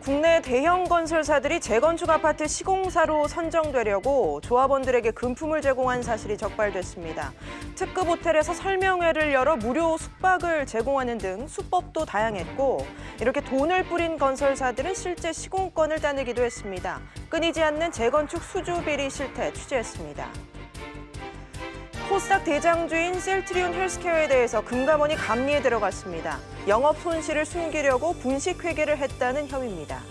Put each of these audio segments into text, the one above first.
국내 대형 건설사들이 재건축 아파트 시공사로 선정되려고 조합원들에게 금품을 제공한 사실이 적발됐습니다. 특급 호텔에서 설명회를 열어 무료 숙박을 제공하는 등 수법도 다양했고, 이렇게 돈을 뿌린 건설사들은 실제 시공권을 따내기도 했습니다. 끊이지 않는 재건축 수주 비리 실태 취재했습니다. 코스닥 대장주인 셀트리온 헬스케어에 대해서 금감원이 감리에 들어갔습니다. 영업 손실을 숨기려고 분식 회계를 했다는 혐의입니다.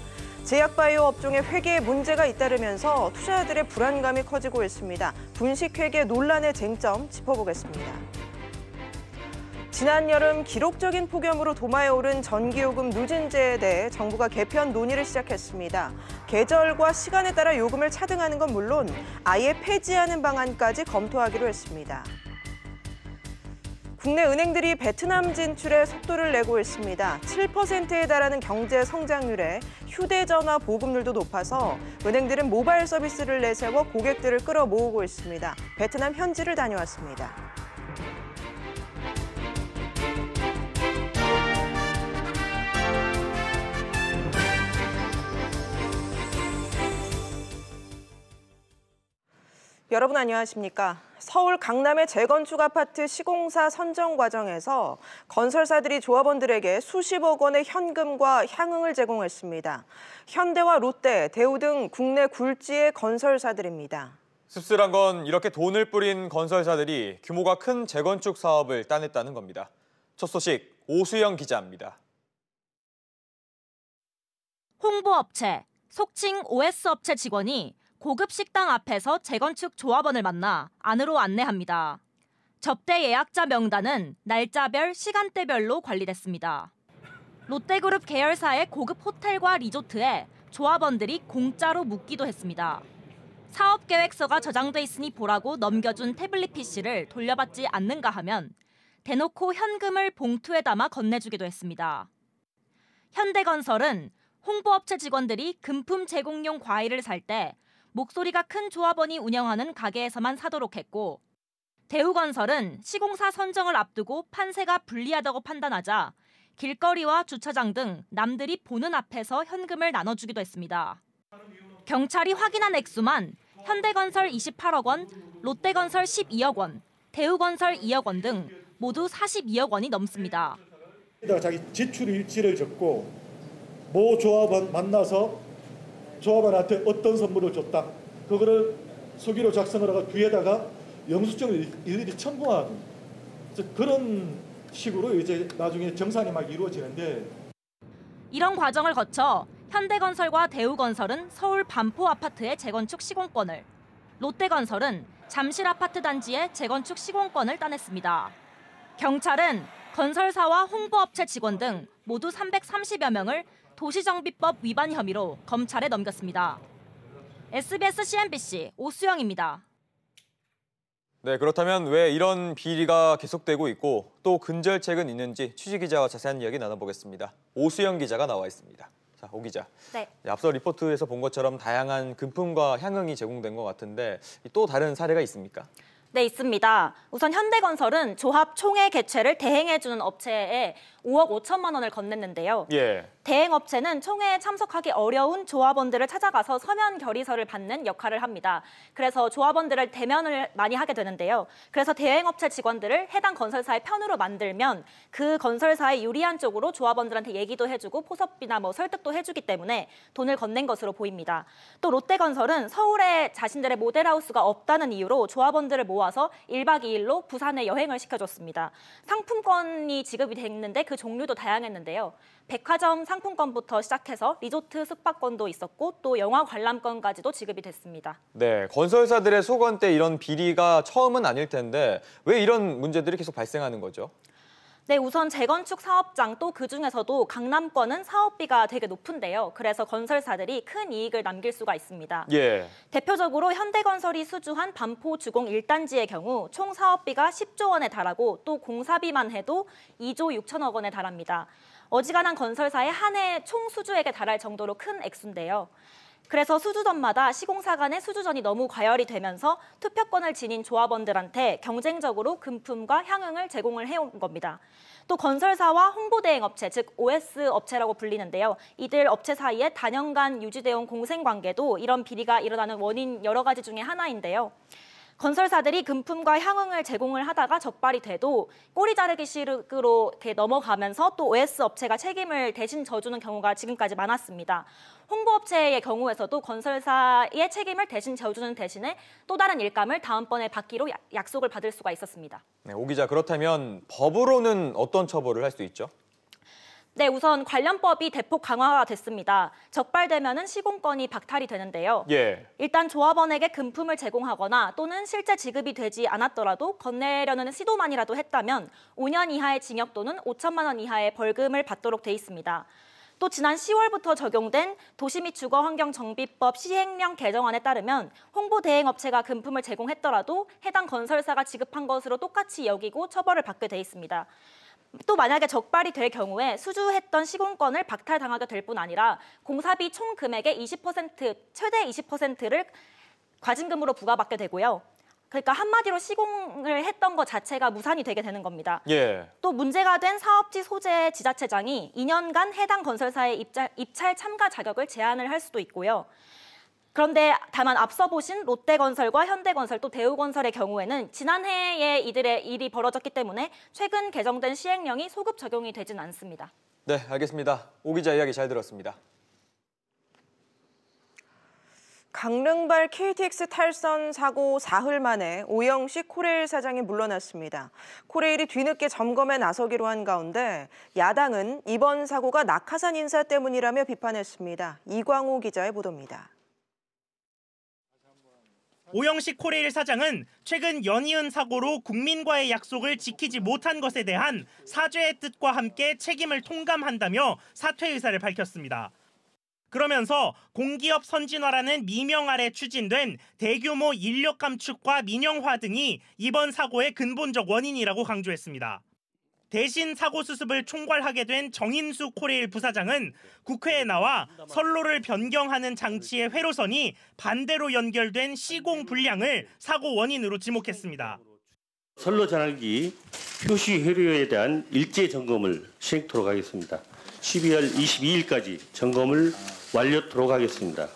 제약바이오 업종의 회계에 문제가 잇따르면서 투자자들의 불안감이 커지고 있습니다. 분식 회계 논란의 쟁점 짚어보겠습니다. 지난 여름 기록적인 폭염으로 도마에 오른 전기요금 누진제에 대해 정부가 개편 논의를 시작했습니다. 계절과 시간에 따라 요금을 차등하는 건 물론 아예 폐지하는 방안까지 검토하기로 했습니다. 국내 은행들이 베트남 진출에 속도를 내고 있습니다. 7%에 달하는 경제 성장률에 휴대전화 보급률도 높아서 은행들은 모바일 서비스를 내세워 고객들을 끌어모으고 있습니다. 베트남 현지를 다녀왔습니다. 여러분 안녕하십니까? 서울 강남의 재건축 아파트 시공사 선정 과정에서 건설사들이 조합원들에게 수십억 원의 현금과 향응을 제공했습니다. 현대와 롯데, 대우 등 국내 굴지의 건설사들입니다. 씁쓸한 건 이렇게 돈을 뿌린 건설사들이 규모가 큰 재건축 사업을 따냈다는 겁니다. 첫 소식 오수영 기자입니다. 홍보업체, 속칭 OS 업체 직원이 고급 식당 앞에서 재건축 조합원을 만나 안으로 안내합니다. 접대 예약자 명단은 날짜별, 시간대별로 관리됐습니다. 롯데그룹 계열사의 고급 호텔과 리조트에 조합원들이 공짜로 묵기도 했습니다. 사업계획서가 저장돼 있으니 보라고 넘겨준 태블릿 PC를 돌려받지 않는가 하면 대놓고 현금을 봉투에 담아 건네주기도 했습니다. 현대건설은 홍보업체 직원들이 금품 제공용 과일을 살 때 목소리가 큰 조합원이 운영하는 가게에서만 사도록 했고, 대우건설은 시공사 선정을 앞두고 판세가 불리하다고 판단하자 길거리와 주차장 등 남들이 보는 앞에서 현금을 나눠주기도 했습니다. 경찰이 확인한 액수만 현대건설 28억 원, 롯데건설 12억 원, 대우건설 2억 원 등 모두 42억 원이 넘습니다. 자기 지출 일지를 적고 모 조합원 만나서 조합원한테 어떤 선물을 줬다. 그거를 수기로 작성을 하고 뒤에다가 영수증을 일일이 첨부하는 그런 식으로 이제 나중에 정산이 막 이루어지는데, 이런 과정을 거쳐 현대건설과 대우건설은 서울 반포 아파트의 재건축 시공권을, 롯데건설은 잠실 아파트 단지의 재건축 시공권을 따냈습니다. 경찰은 건설사와 홍보업체 직원 등 모두 330여 명을 도시정비법 위반 혐의로 검찰에 넘겼습니다. SBS CNBC 오수영입니다. 네, 그렇다면 왜 이런 비리가 계속되고 있고 또 근절책은 있는지 취재기자와 자세한 이야기 나눠보겠습니다. 오수영 기자가 나와 있습니다. 자, 오 기자. 네. 앞서 리포트에서 본 것처럼 다양한 금품과 향응이 제공된 것 같은데 또 다른 사례가 있습니까? 네, 있습니다. 우선 현대건설은 조합 총회 개최를 대행해주는 업체에 5억 5천만 원을 건넸는데요. 예. 대행업체는 총회에 참석하기 어려운 조합원들을 찾아가서 서면 결의서를 받는 역할을 합니다. 그래서 조합원들을 대면을 많이 하게 되는데요. 그래서 대행업체 직원들을 해당 건설사의 편으로 만들면 그 건설사에 유리한 쪽으로 조합원들한테 얘기도 해주고 포섭비나 설득도 해주기 때문에 돈을 건넨 것으로 보입니다. 또 롯데건설은 서울에 자신들의 모델하우스가 없다는 이유로 조합원들을 모아서 1박 2일로 부산에 여행을 시켜줬습니다. 상품권이 지급이 됐는데 그 종류도 다양했는데요. 백화점 상품권부터 시작해서 리조트 숙박권도 있었고 또 영화 관람권까지도 지급이 됐습니다. 네, 건설사들의 소관 때 이런 비리가 처음은 아닐 텐데 왜 이런 문제들이 계속 발생하는 거죠? 네, 우선 재건축 사업장 또 그중에서도 강남권은 사업비가 되게 높은데요. 그래서 건설사들이 큰 이익을 남길 수가 있습니다. 예. 대표적으로 현대건설이 수주한 반포 주공 1단지의 경우 총 사업비가 10조 원에 달하고 또 공사비만 해도 2조 6천억 원에 달합니다. 어지간한 건설사의 한 해 총 수주액에 달할 정도로 큰 액수인데요. 그래서 수주전마다 시공사 간의 수주전이 너무 과열이 되면서 투표권을 지닌 조합원들한테 경쟁적으로 금품과 향응을 제공을 해온 겁니다. 또 건설사와 홍보대행업체, 즉 OS 업체라고 불리는데요. 이들 업체 사이에 단연간 유지되어 온 공생관계도 이런 비리가 일어나는 원인 여러 가지 중에 하나인데요. 건설사들이 금품과 향응을 제공을 하다가 적발이 돼도 꼬리 자르기 식으로 이렇게 넘어가면서 또 OS 업체가 책임을 대신 져주는 경우가 지금까지 많았습니다. 홍보업체의 경우에서도 건설사의 책임을 대신 져주는 대신에 또 다른 일감을 다음번에 받기로 약속을 받을 수가 있었습니다. 네, 오 기자, 그렇다면 법으로는 어떤 처벌을 할 수 있죠? 네, 우선 관련법이 대폭 강화가 됐습니다. 적발되면은 시공권이 박탈이 되는데요. 일단 조합원에게 금품을 제공하거나 또는 실제 지급이 되지 않았더라도 건네려는 시도만이라도 했다면 5년 이하의 징역 또는 5천만 원 이하의 벌금을 받도록 돼 있습니다. 또 지난 10월부터 적용된 도시 및 주거환경정비법 시행령 개정안에 따르면 홍보대행업체가 금품을 제공했더라도 해당 건설사가 지급한 것으로 똑같이 여기고 처벌을 받게 돼 있습니다. 또 만약에 적발이 될 경우에 수주했던 시공권을 박탈당하게 될 뿐 아니라 공사비 총 금액의 20%, 최대 20%를 과징금으로 부과받게 되고요. 그러니까 한마디로 시공을 했던 것 자체가 무산이 되게 되는 겁니다. 또 문제가 된 사업지 소재 지자체장이 2년간 해당 건설사의 입찰 참가 자격을 제한을 할 수도 있고요. 그런데 다만 앞서 보신 롯데건설과 현대건설 또 대우건설의 경우에는 지난해에 이들의 일이 벌어졌기 때문에 최근 개정된 시행령이 소급 적용이 되진 않습니다. 네, 알겠습니다. 오 기자 이야기 잘 들었습니다. 강릉발 KTX 탈선 사고 사흘 만에 오영식 코레일 사장이 물러났습니다. 코레일이 뒤늦게 점검에 나서기로 한 가운데 야당은 이번 사고가 낙하산 인사 때문이라며 비판했습니다. 이광호 기자의 보도입니다. 오영식 코레일 사장은 최근 연이은 사고로 국민과의 약속을 지키지 못한 것에 대한 사죄의 뜻과 함께 책임을 통감한다며 사퇴 의사를 밝혔습니다. 그러면서 공기업 선진화라는 미명 아래 추진된 대규모 인력 감축과 민영화 등이 이번 사고의 근본적 원인이라고 강조했습니다. 대신 사고 수습을 총괄하게 된 정인수 코레일 부사장은 국회에 나와 선로를 변경하는 장치의 회로선이 반대로 연결된 시공 불량을 사고 원인으로 지목했습니다. 선로 전환기 표시 회로에 대한 일제 점검을 시행토록 하겠습니다. 12월 22일까지 점검을 완료토록 하겠습니다.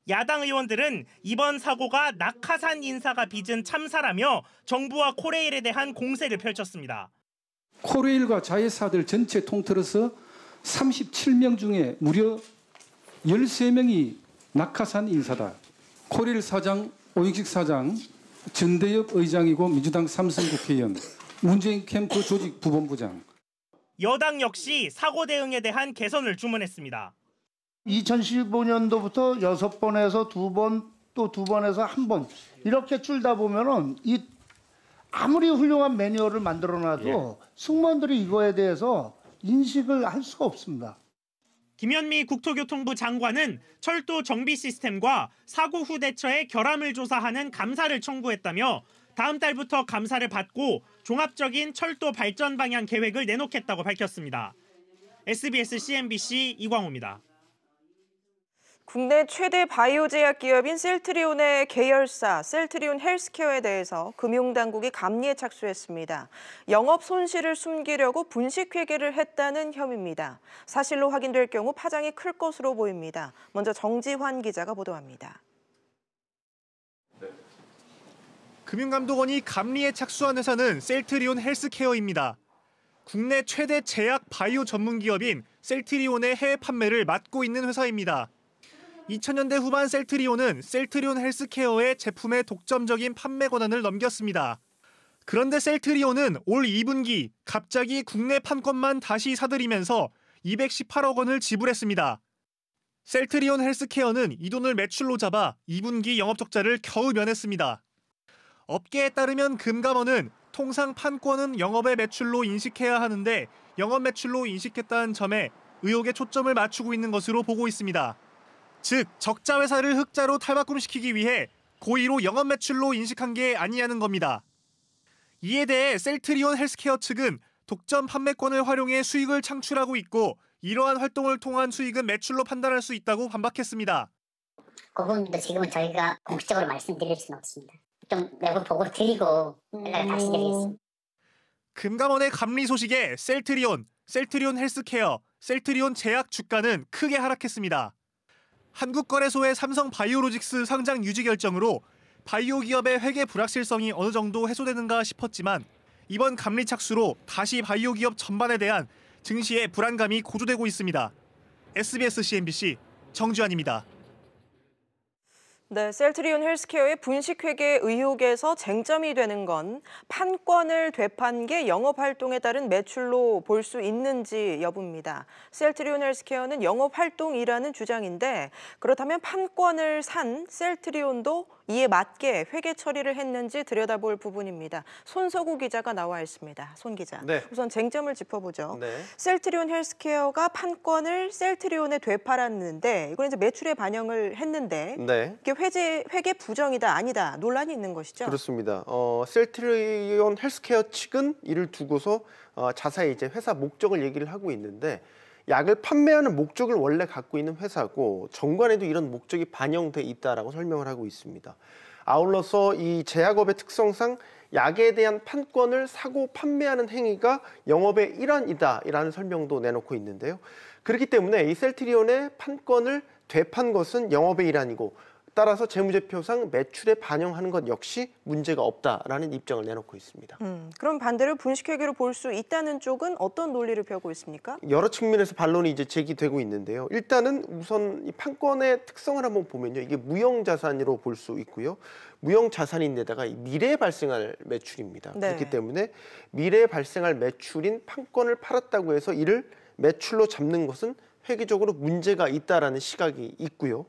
야당 의원들은 이번 사고가 낙하산 인사가 빚은 참사라며 정부와 코레일에 대한 공세를 펼쳤습니다. 코레일과 자회사들 전체 통틀어서 37명 중에 무려 13명이 낙하산 인사다. 코레일 사장, 오영식 사장, 전대엽 의장이고 민주당 삼선 국회의원, 문재인 캠프 조직 부본부장. 여당 역시 사고 대응에 대한 개선을 주문했습니다. 2015년도부터 6번에서 2번, 또 2번에서 1번 이렇게 줄다 보면은 이 아무리 훌륭한 매뉴얼을 만들어놔도 승무원들이 이거에 대해서 인식을 할 수가 없습니다. 김현미 국토교통부 장관은 철도 정비 시스템과 사고 후 대처에 결함을 조사하는 감사를 청구했다며 다음 달부터 감사를 받고 종합적인 철도 발전 방향 계획을 내놓겠다고 밝혔습니다. SBS CNBC 이광호입니다. 국내 최대 바이오 제약 기업인 셀트리온의 계열사 셀트리온 헬스케어에 대해서 금융당국이 감리에 착수했습니다. 영업 손실을 숨기려고 분식회계를 했다는 혐의입니다. 사실로 확인될 경우 파장이 클 것으로 보입니다. 먼저 정지환 기자가 보도합니다. 금융감독원이 감리에 착수한 회사는 셀트리온 헬스케어입니다. 국내 최대 제약 바이오 전문 기업인 셀트리온의 해외 판매를 맡고 있는 회사입니다. 2000년대 후반 셀트리온은 셀트리온 헬스케어의 제품의 독점적인 판매 권한을 넘겼습니다. 그런데 셀트리온은 올 2분기 갑자기 국내 판권만 다시 사들이면서 218억 원을 지불했습니다. 셀트리온 헬스케어는 이 돈을 매출로 잡아 2분기 영업 적자를 겨우 면했습니다. 업계에 따르면 금감원은 통상 판권은 영업의 매출로 인식해야 하는데 영업 매출로 인식했다는 점에 의혹에 초점을 맞추고 있는 것으로 보고 있습니다. 즉, 적자 회사를 흑자로 탈바꿈시키기 위해 고의로 영업 매출로 인식한 게 아니냐는 겁니다. 이에 대해 셀트리온 헬스케어 측은 독점 판매권을 활용해 수익을 창출하고 있고 이러한 활동을 통한 수익은 매출로 판단할 수 있다고 반박했습니다. 그 부분도 지금은 저희가 공식적으로 말씀드릴 수는 없습니다. 좀 외부 보고를 드리고 연락을 다시 드리겠습니다. 금감원의 감리 소식에 셀트리온 헬스케어, 셀트리온 제약 주가는 크게 하락했습니다. 한국거래소의 삼성바이오로직스 상장 유지 결정으로 바이오 기업의 회계 불확실성이 어느 정도 해소되는가 싶었지만 이번 감리 착수로 다시 바이오 기업 전반에 대한 증시의 불안감이 고조되고 있습니다. SBS CNBC 정주환입니다. 네, 셀트리온 헬스케어의 분식회계 의혹에서 쟁점이 되는 건 판권을 되판 게 영업활동에 따른 매출로 볼 수 있는지 여부입니다. 셀트리온 헬스케어는 영업활동이라는 주장인데 그렇다면 판권을 산 셀트리온도 이에 맞게 회계 처리를 했는지 들여다볼 부분입니다. 손석우 기자가 나와 있습니다. 손 기자, 네. 우선 쟁점을 짚어보죠. 네. 셀트리온 헬스케어가 판권을 셀트리온에 되팔았는데 이건 이제 매출에 반영을 했는데 네. 이게 회계 부정이다 아니다 논란이 있는 것이죠. 그렇습니다. 셀트리온 헬스케어 측은 이를 두고서 자세히 이제 회사 목적을 얘기를 하고 있는데 약을 판매하는 목적을 원래 갖고 있는 회사고 정관에도 이런 목적이 반영돼 있다라고 설명을 하고 있습니다. 아울러서 이 제약업의 특성상 약에 대한 판권을 사고 판매하는 행위가 영업의 일환이다라는 설명도 내놓고 있는데요. 그렇기 때문에 이 셀트리온의 판권을 되판 것은 영업의 일환이고 따라서 재무제표상 매출에 반영하는 것 역시 문제가 없다라는 입장을 내놓고 있습니다. 그럼 반대로 분식회계로 볼 수 있다는 쪽은 어떤 논리를 펴고 있습니까? 여러 측면에서 반론이 이제 제기되고 있는데요. 일단은 우선 이 판권의 특성을 한번 보면요, 이게 무형자산으로 볼 수 있고요. 무형자산인데다가 미래에 발생할 매출입니다. 네. 그렇기 때문에 미래에 발생할 매출인 판권을 팔았다고 해서 이를 매출로 잡는 것은 회계적으로 문제가 있다라는 시각이 있고요.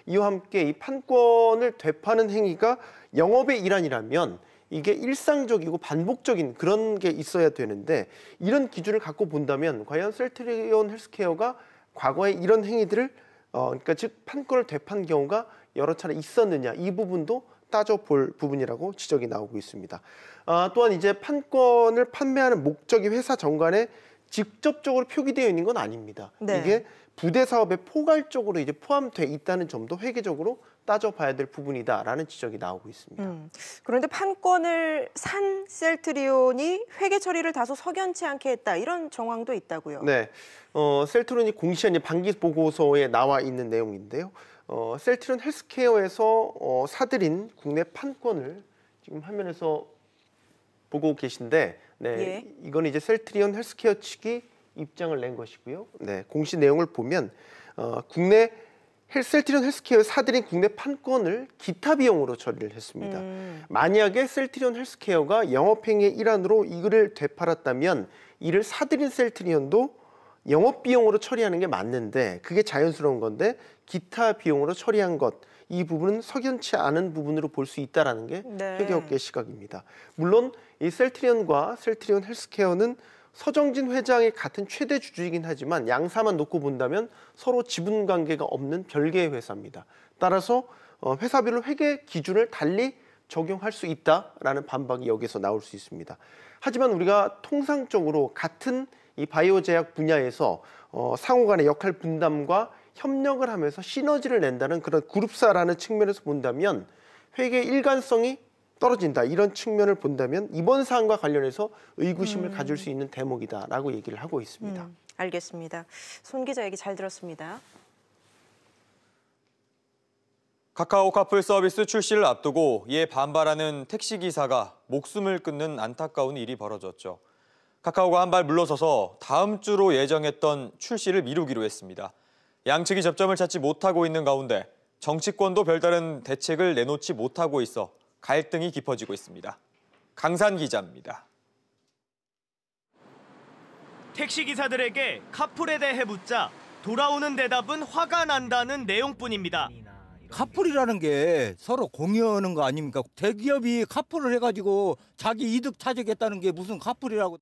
이와 함께 이 판권을 되파는 행위가 영업의 일환이라면 이게 일상적이고 반복적인 그런 게 있어야 되는데 이런 기준을 갖고 본다면 과연 셀트리온 헬스케어가 과거에 이런 행위들을 그러니까 즉 판권을 되판 경우가 여러 차례 있었느냐 이 부분도 따져볼 부분이라고 지적이 나오고 있습니다. 또한 이제 판권을 판매하는 목적이 회사 정관에 직접적으로 표기되어 있는 건 아닙니다. 네. 이게 부대 사업에 포괄적으로 이제 포함돼 있다는 점도 회계적으로 따져봐야 될 부분이다라는 지적이 나오고 있습니다. 그런데 판권을 산 셀트리온이 회계 처리를 다소 석연치 않게 했다 이런 정황도 있다고요. 네, 셀트리온이 공시한 반기 보고서에 나와 있는 내용인데요. 셀트리온 헬스케어에서 사들인 국내 판권을 지금 화면에서 보고 계신데, 네, 예. 이건 이제 셀트리온 헬스케어 측이 입장을 낸 것이고요. 네, 공시 내용을 보면 국내 셀트리온 헬스케어 사들인 국내 판권을 기타 비용으로 처리를 했습니다. 만약에 셀트리온 헬스케어가 영업행위의 일환으로 이거를 되팔았다면 이를 사들인 셀트리온도 영업 비용으로 처리하는 게 맞는데 그게 자연스러운 건데 기타 비용으로 처리한 것, 이 부분은 석연치 않은 부분으로 볼 수 있다는 게 네. 회계업계의 시각입니다. 물론 이 셀트리온과 셀트리온 헬스케어는 서정진 회장이 같은 최대 주주이긴 하지만 양사만 놓고 본다면 서로 지분 관계가 없는 별개의 회사입니다. 따라서 회사별로 회계 기준을 달리 적용할 수 있다라는 반박이 여기서 나올 수 있습니다. 하지만 우리가 통상적으로 같은 이 바이오 제약 분야에서 상호 간의 역할 분담과 협력을 하면서 시너지를 낸다는 그런 그룹사라는 측면에서 본다면 회계 일관성이 떨어진다 이런 측면을 본다면 이번 사안과 관련해서 의구심을 가질 수 있는 대목이다라고 얘기를 하고 있습니다. 알겠습니다. 손 기자 얘기 잘 들었습니다. 카카오 카풀 서비스 출시를 앞두고 이에 반발하는 택시기사가 목숨을 끊는 안타까운 일이 벌어졌죠. 카카오가 한 발 물러서서 다음 주로 예정했던 출시를 미루기로 했습니다. 양측이 접점을 찾지 못하고 있는 가운데 정치권도 별다른 대책을 내놓지 못하고 있어 갈등이 깊어지고 있습니다. 강산 기자입니다. 택시기사들에게 카풀에 대해 묻자 돌아오는 대답은 화가 난다는 내용뿐입니다. 카풀이라는 게 서로 공유하는 거 아닙니까? 대기업이 카풀을 해가지고 자기 이득 차지겠다는 게 무슨 카풀이라고.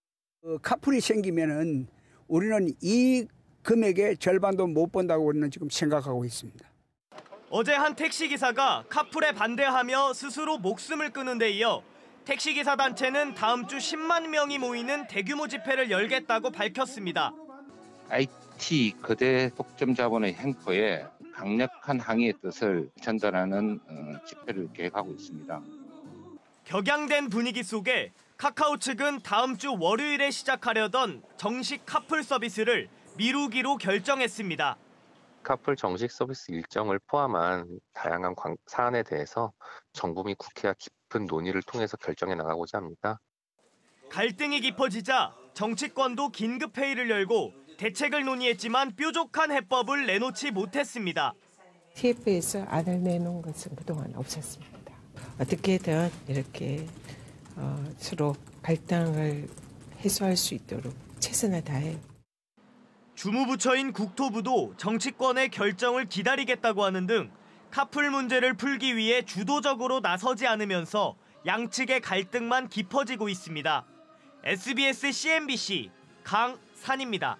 카풀이 생기면은 우리는 이 금액의 절반도 못 번다고 우리는 지금 생각하고 있습니다. 어제 한 택시기사가 카풀에 반대하며 스스로 목숨을 끊은 데 이어 택시기사 단체는 다음 주 10만 명이 모이는 대규모 집회를 열겠다고 밝혔습니다. IT 거대 독점 자본의 횡포에 강력한 항의의 뜻을 전달하는 집회를 계획하고 있습니다. 격양된 분위기 속에 카카오 측은 다음 주 월요일에 시작하려던 정식 카풀 서비스를 미루기로 결정했습니다. 카풀 정식 서비스 일정을 포함한 다양한 사안에 대해서 정부 및 국회와 깊은 논의를 통해서 결정해 나가고자 합니다. 갈등이 깊어지자 정치권도 긴급 회의를 열고 대책을 논의했지만 뾰족한 해법을 내놓지 못했습니다. TF에서 안을 내놓은 것은 그동안 없었습니다. 어떻게든 이렇게 서로 갈등을 해소할 수 있도록 최선을 다해요. 주무부처인 국토부도 정치권의 결정을 기다리겠다고 하는 등 카풀 문제를 풀기 위해 주도적으로 나서지 않으면서 양측의 갈등만 깊어지고 있습니다. SBS CNBC 강산입니다.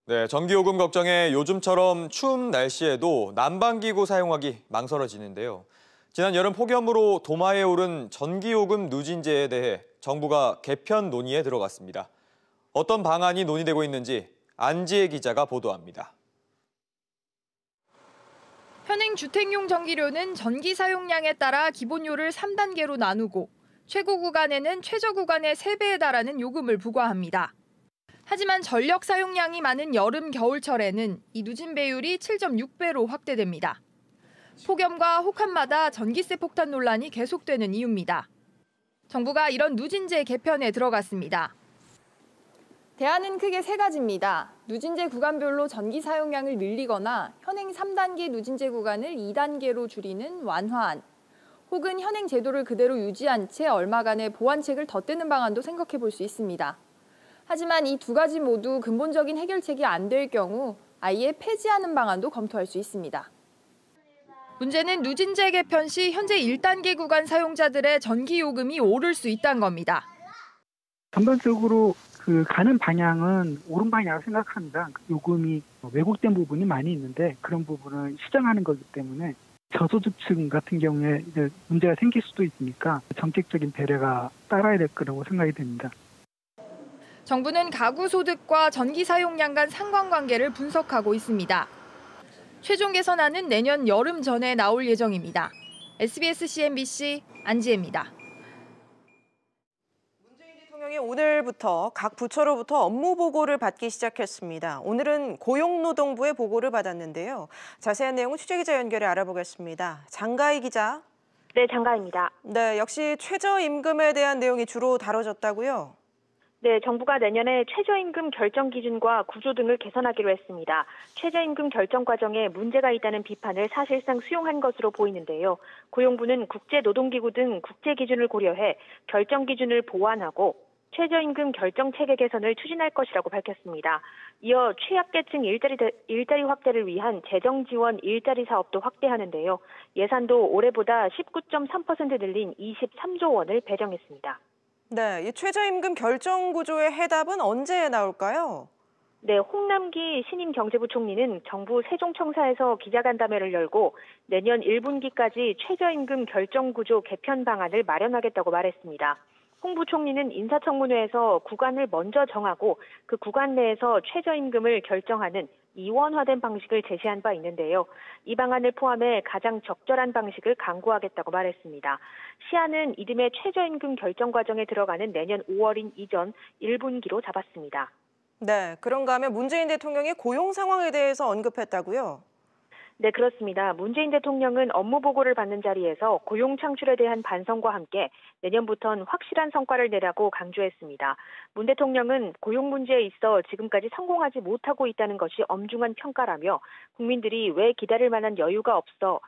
네, 전기요금 걱정에 요즘처럼 추운 날씨에도 난방기구 사용하기 망설여지는데요. 지난 여름 폭염으로 도마에 오른 전기요금 누진제에 대해 정부가 개편 논의에 들어갔습니다. 어떤 방안이 논의되고 있는지 안지혜 기자가 보도합니다. 현행 주택용 전기료는 전기 사용량에 따라 기본료를 3단계로 나누고 최고 구간에는 최저 구간의 3배에 달하는 요금을 부과합니다. 하지만 전력 사용량이 많은 여름, 겨울철에는 이 누진 배율이 7.6배로 확대됩니다. 폭염과 혹한마다 전기세 폭탄 논란이 계속되는 이유입니다. 정부가 이런 누진제 개편에 들어갔습니다. 대안은 크게 3가지입니다. 누진제 구간별로 전기 사용량을 늘리거나 현행 3단계 누진제 구간을 2단계로 줄이는 완화안, 혹은 현행 제도를 그대로 유지한 채 얼마간의 보완책을 덧대는 방안도 생각해 볼 수 있습니다. 하지만 이 2가지 모두 근본적인 해결책이 안 될 경우 아예 폐지하는 방안도 검토할 수 있습니다. 문제는 누진제 개편 시 현재 1단계 구간 사용자들의 전기 요금이 오를 수 있다는 겁니다. 전반적으로 가는 방향은 옳은 방향이라고 생각합니다. 요금이 왜곡된 부분이 많이 있는데 그런 부분은 시정하는 거기 때문에 저소득층 같은 경우에 이제 문제가 생길 수도 있으니까 정책적인 배려가 따라야 될 거라고 생각이 됩니다. 정부는 가구 소득과 전기 사용량 간 상관관계를 분석하고 있습니다. 최종 개선안은 내년 여름 전에 나올 예정입니다. SBS CNBC 안지혜입니다. 대통령이 오늘부터 각 부처로부터 업무 보고를 받기 시작했습니다. 오늘은 고용노동부의 보고를 받았는데요. 자세한 내용은 취재기자 연결해 알아보겠습니다. 장가희 기자. 네, 장가희입니다. 네, 역시 최저임금에 대한 내용이 주로 다뤄졌다고요? 네, 정부가 내년에 최저임금 결정 기준과 구조 등을 개선하기로 했습니다. 최저임금 결정 과정에 문제가 있다는 비판을 사실상 수용한 것으로 보이는데요. 고용부는 국제노동기구 등 국제 기준을 고려해 결정 기준을 보완하고 최저임금 결정 체계 개선을 추진할 것이라고 밝혔습니다. 이어 취약계층 일자리 확대를 위한 재정 지원 일자리 사업도 확대하는데요. 예산도 올해보다 19.3% 늘린 23조 원을 배정했습니다. 네, 이 최저임금 결정 구조의 해답은 언제 나올까요? 네, 홍남기 신임 경제부 총리는 정부 세종청사에서 기자간담회를 열고 내년 1분기까지 최저임금 결정 구조 개편 방안을 마련하겠다고 말했습니다. 홍 부총리는 인사청문회에서 구간을 먼저 정하고 그 구간 내에서 최저임금을 결정하는 이원화된 방식을 제시한 바 있는데요. 이 방안을 포함해 가장 적절한 방식을 강구하겠다고 말했습니다. 시한은 이듬해 최저임금 결정 과정에 들어가는 내년 5월인 이전 1분기로 잡았습니다. 네, 그런가 하면 문재인 대통령이 고용 상황에 대해서 언급했다고요? 네, 그렇습니다. 문재인 대통령은 업무 보고를 받는 자리에서 고용 창출에 대한 반성과 함께 내년부터는 확실한 성과를 내라고 강조했습니다. 문 대통령은 고용 문제에 있어 지금까지 성공하지 못하고 있다는 것이 엄중한 평가라며 국민들이 기다릴 만한 여유가 없어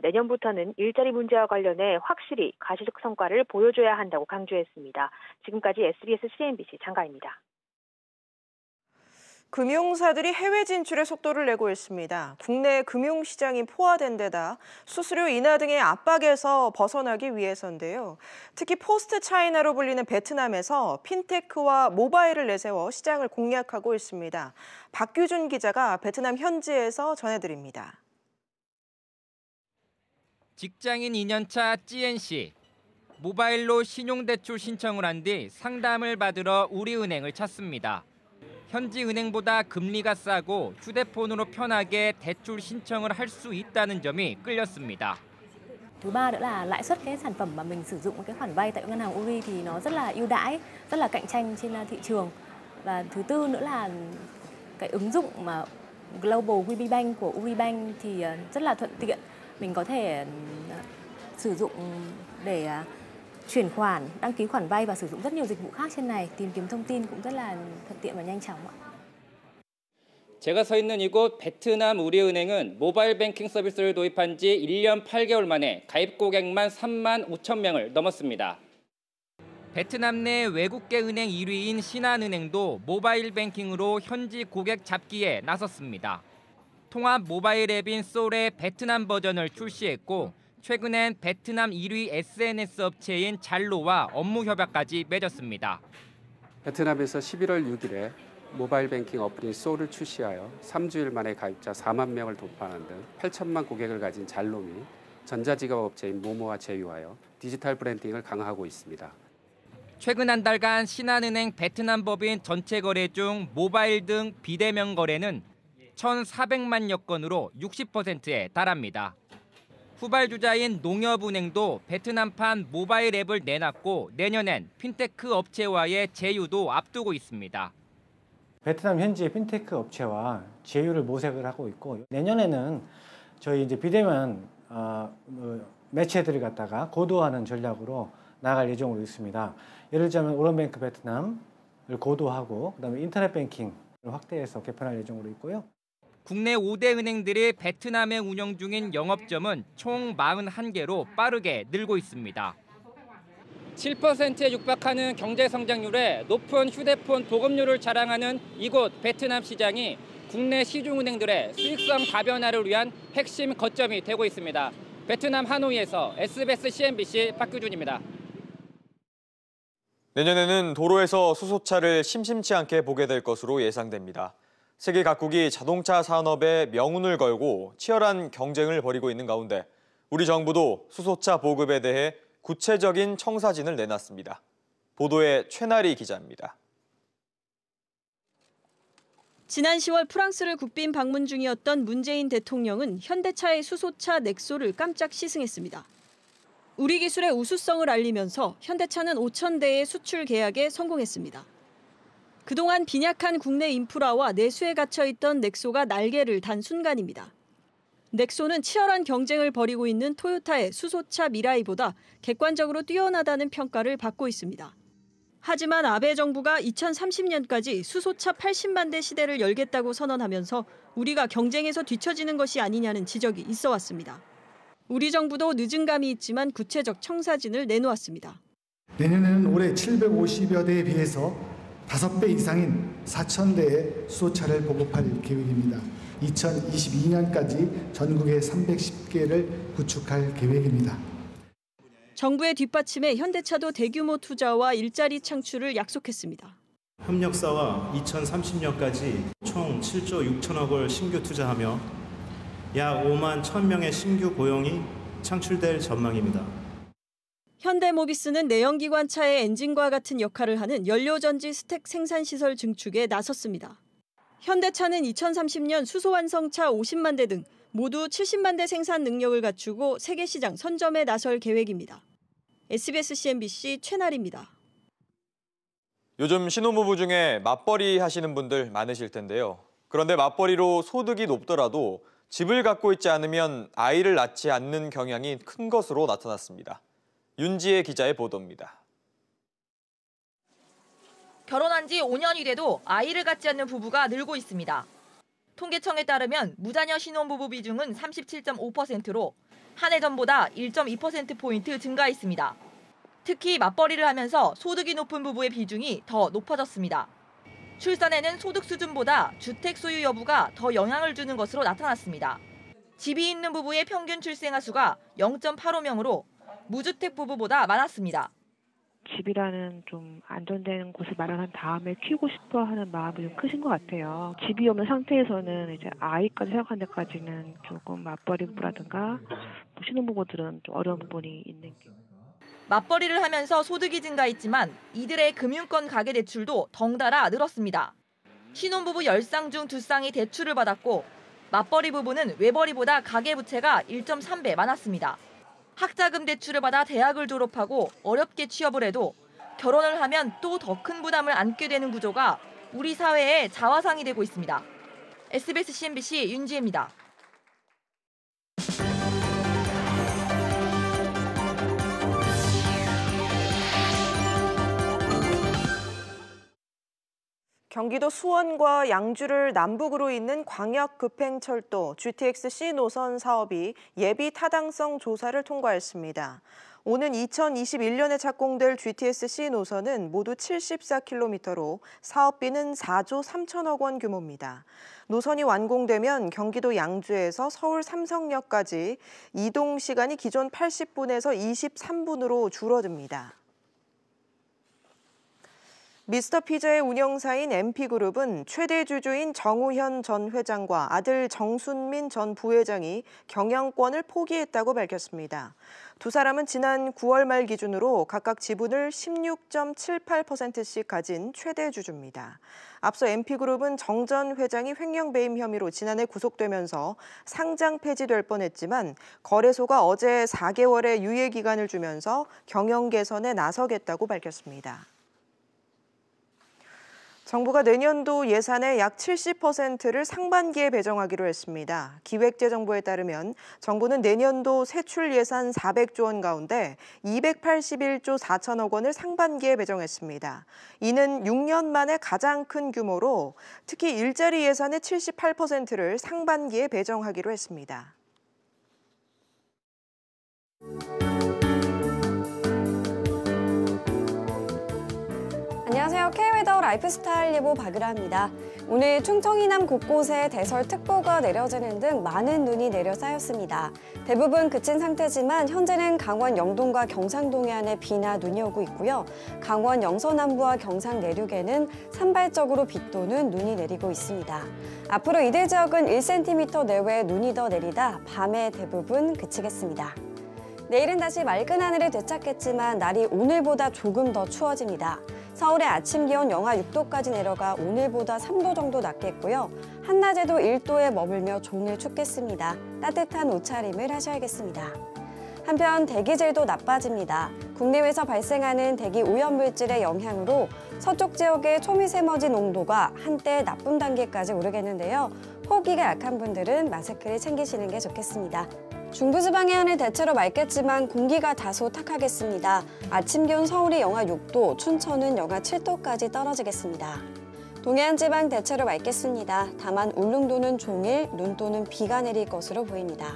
내년부터는 일자리 문제와 관련해 확실히 가시적 성과를 보여줘야 한다고 강조했습니다. 지금까지 SBS CNBC 장가입니다. 금융사들이 해외 진출에 속도를 내고 있습니다. 국내 금융시장이 포화된 데다 수수료 인하 등의 압박에서 벗어나기 위해서인데요. 특히 포스트 차이나로 불리는 베트남에서 핀테크와 모바일을 내세워 시장을 공략하고 있습니다. 박규준 기자가 베트남 현지에서 전해드립니다. 직장인 2년차 찌엔 씨. 모바일로 신용대출 신청을 한 뒤 상담을 받으러 우리은행을 찾습니다. 현지 은행보다 금리가 싸고 휴대폰으로 편하게 대출 신청을 할 수 있다는 점이 끌렸습니다. Thứ ba nữa là lãi suất cái sản phẩm mà mình sử dụng cái khoản vay tại ngân hàng Uri thì nó rất là ưu đãi, rất là cạnh tranh trên thị trường. Và thứ tư nữa là cái ứng dụng mà Global WB Bank của Uri Bank thì rất là thuận tiện. Mình có thể sử dụng để chuyển khoản, đăng ký khoản vay và sử dụng rất nhiều dịch vụ khác trên này. Tìm kiếm thông tin cũng rất là thuận tiện và nhanh chóng ạ. 제가 서 있는 이곳 베트남 우리은행은 모바일 뱅킹 서비스를 도입한 지 1년 8개월 만에 가입 고객만 3만 5천 명을 넘었습니다. 베트남 내 외국계 은행 1위인 신한은행도 모바일 뱅킹으로 현지 고객 잡기에 나섰습니다. 통합 모바일 앱인 솔의 베트남 버전을 출시했고 최근엔 베트남 1위 SNS 업체인 잘로와 업무 협약까지 맺었습니다. 베트남에서 11월 6일에 모바일 뱅킹 어플인 솔을 출시하여 3주일 만에 가입자 4만 명을 돌파하는 등 8천만 고객을 가진 잘로 및 전자지갑 업체인 모모와 제휴하여 디지털 브랜딩을 강화하고 있습니다. 최근 한 달간 신한은행 베트남 법인 전체 거래 중 모바일 등 비대면 거래는 1,400만여 건으로 60%에 달합니다. 후발주자인 농협은행도 베트남판 모바일 앱을 내놨고 내년엔 핀테크 업체와의 제휴도 앞두고 있습니다. 베트남 현지의 핀테크 업체와 제휴를 모색을 하고 있고 내년에는 저희 이제 비대면 매체들을 갖다가 고도화하는 전략으로 나갈 예정으로 있습니다. 예를 들자면 오런뱅크 베트남을 고도하고 그다음에 인터넷 뱅킹을 확대해서 개편할 예정으로 있고요. 국내 5대 은행들이 베트남에 운영 중인 영업점은 총 41개로 빠르게 늘고 있습니다. 7%에 육박하는 경제 성장률에 높은 휴대폰 보급률을 자랑하는 이곳 베트남 시장이 국내 시중은행들의 수익성 다변화를 위한 핵심 거점이 되고 있습니다. 베트남 하노이에서 SBS CNBC 박규준입니다. 내년에는 도로에서 수소차를 심심치 않게 보게 될 것으로 예상됩니다. 세계 각국이 자동차 산업에 명운을 걸고 치열한 경쟁을 벌이고 있는 가운데 우리 정부도 수소차 보급에 대해 구체적인 청사진을 내놨습니다. 보도에 최나리 기자입니다. 지난 10월 프랑스를 국빈 방문 중이었던 문재인 대통령은 현대차의 수소차 넥소를 깜짝 시승했습니다. 우리 기술의 우수성을 알리면서 현대차는 5,000대의 수출 계약에 성공했습니다. 그동안 빈약한 국내 인프라와 내수에 갇혀있던 넥소가 날개를 단 순간입니다. 넥소는 치열한 경쟁을 벌이고 있는 토요타의 수소차 미라이보다 객관적으로 뛰어나다는 평가를 받고 있습니다. 하지만 아베 정부가 2030년까지 수소차 80만 대 시대를 열겠다고 선언하면서 우리가 경쟁에서 뒤처지는 것이 아니냐는 지적이 있어 왔습니다. 우리 정부도 늦은 감이 있지만 구체적 청사진을 내놓았습니다. 내년에는 올해 750여 대에 비해서 5배 이상인 4,000대의 수소차를 보급할 계획입니다. 2022년까지 전국에 310개를 구축할 계획입니다. 정부의 뒷받침에 현대차도 대규모 투자와 일자리 창출을 약속했습니다. 협력사와 2030년까지 총 7조 6천억을 신규 투자하며 약 5만 1,000명의 신규 고용이 창출될 전망입니다. 현대모비스는 내연기관차의 엔진과 같은 역할을 하는 연료전지 스택 생산시설 증축에 나섰습니다. 현대차는 2030년 수소 완성차 50만 대 등 모두 70만 대 생산 능력을 갖추고 세계 시장 선점에 나설 계획입니다. SBS CNBC 최나리입니다. 요즘 신혼부부 중에 맞벌이 하시는 분들 많으실 텐데요. 그런데 맞벌이로 소득이 높더라도 집을 갖고 있지 않으면 아이를 낳지 않는 경향이 큰 것으로 나타났습니다. 윤지혜 기자의 보도입니다. 결혼한 지 5년이 돼도 아이를 갖지 않는 부부가 늘고 있습니다. 통계청에 따르면 무자녀 신혼부부 비중은 37.5%로 한 해 전보다 1.2%포인트 증가했습니다. 특히 맞벌이를 하면서 소득이 높은 부부의 비중이 더 높아졌습니다. 출산에는 소득 수준보다 주택 소유 여부가 더 영향을 주는 것으로 나타났습니다. 집이 있는 부부의 평균 출생아 수가 0.85명으로 무주택 부부보다 많았습니다. 집이라는 좀 안전된 곳을 마련한 다음에 키우고 싶어 하는 마음이 좀 크신 것 같아요. 집이 없는 상태에서는 이제 아이까지 생각하는 데까지는 조금 맞벌이 부부라든가 신혼부부들은 좀 어려운 부분이 있는 게. 맞벌이를 하면서 소득이 증가했지만 이들의 금융권 가계대출도 덩달아 늘었습니다. 신혼부부 10쌍 중 2쌍이 대출을 받았고 맞벌이 부부는 외벌이보다 가계부채가 1.3배 많았습니다. 학자금 대출을 받아 대학을 졸업하고 어렵게 취업을 해도 결혼을 하면 또 더 큰 부담을 안게 되는 구조가 우리 사회의 자화상이 되고 있습니다. SBS CNBC 윤지혜입니다. 경기도 수원과 양주를 남북으로 잇는 광역급행철도 GTX-C 노선 사업이 예비 타당성 조사를 통과했습니다. 오는 2021년에 착공될 GTX-C 노선은 모두 74km로 사업비는 4조 3천억 원 규모입니다. 노선이 완공되면 경기도 양주에서 서울 삼성역까지 이동 시간이 기존 80분에서 23분으로 줄어듭니다. 미스터 피자의 운영사인 MP그룹은 최대 주주인 정우현 전 회장과 아들 정순민 전 부회장이 경영권을 포기했다고 밝혔습니다. 두 사람은 지난 9월 말 기준으로 각각 지분을 16.78%씩 가진 최대 주주입니다. 앞서 MP그룹은 정 전 회장이 횡령 배임 혐의로 지난해 구속되면서 상장 폐지될 뻔했지만 거래소가 어제 4개월의 유예 기간을 주면서 경영 개선에 나서겠다고 밝혔습니다. 정부가 내년도 예산의 약 70%를 상반기에 배정하기로 했습니다. 기획재정부에 따르면 정부는 내년도 세출 예산 400조 원 가운데 281조 4천억 원을 상반기에 배정했습니다. 이는 6년 만에 가장 큰 규모로 특히 일자리 예산의 78%를 상반기에 배정하기로 했습니다. 안녕하세요. K웨더 라이프스타일 예보 박유라입니다. 오늘 충청 이남 곳곳에 대설특보가 내려지는 등 많은 눈이 내려 쌓였습니다. 대부분 그친 상태지만 현재는 강원 영동과 경상 동해안에 비나 눈이 오고 있고요. 강원 영서남부와 경상 내륙에는 산발적으로 비 또는 눈이 내리고 있습니다. 앞으로 이들 지역은 1cm 내외 눈이 더 내리다 밤에 대부분 그치겠습니다. 내일은 다시 맑은 하늘을 되찾겠지만 날이 오늘보다 조금 더 추워집니다. 서울의 아침 기온 영하 6도까지 내려가 오늘보다 3도 정도 낮겠고요. 한낮에도 1도에 머물며 종일 춥겠습니다. 따뜻한 옷차림을 하셔야겠습니다. 한편 대기질도 나빠집니다. 국내외에서 발생하는 대기 오염물질의 영향으로 서쪽 지역의 초미세먼지 농도가 한때 나쁨 단계까지 오르겠는데요. 호흡기가 약한 분들은 마스크를 챙기시는 게 좋겠습니다. 중부지방의 하늘 대체로 맑겠지만 공기가 다소 탁하겠습니다. 아침 기온 서울이 영하 6도, 춘천은 영하 7도까지 떨어지겠습니다. 동해안 지방 대체로 맑겠습니다. 다만 울릉도는 종일 눈 또는 비가 내릴 것으로 보입니다.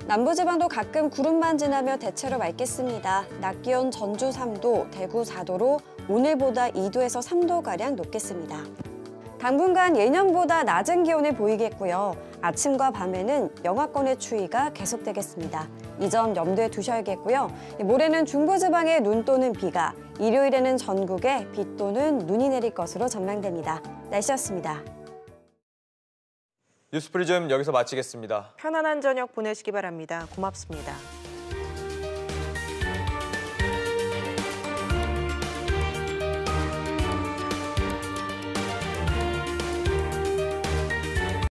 남부지방도 가끔 구름만 지나며 대체로 맑겠습니다. 낮 기온 전주 3도, 대구 4도로 오늘보다 2도에서 3도가량 높겠습니다. 당분간 예년보다 낮은 기온을 보이겠고요. 아침과 밤에는 영하권의 추위가 계속되겠습니다. 이 점 염두에 두셔야겠고요. 모레는 중부지방에 눈 또는 비가, 일요일에는 전국에 비 또는 눈이 내릴 것으로 전망됩니다. 날씨였습니다. 뉴스프리즘 여기서 마치겠습니다. 편안한 저녁 보내시기 바랍니다. 고맙습니다.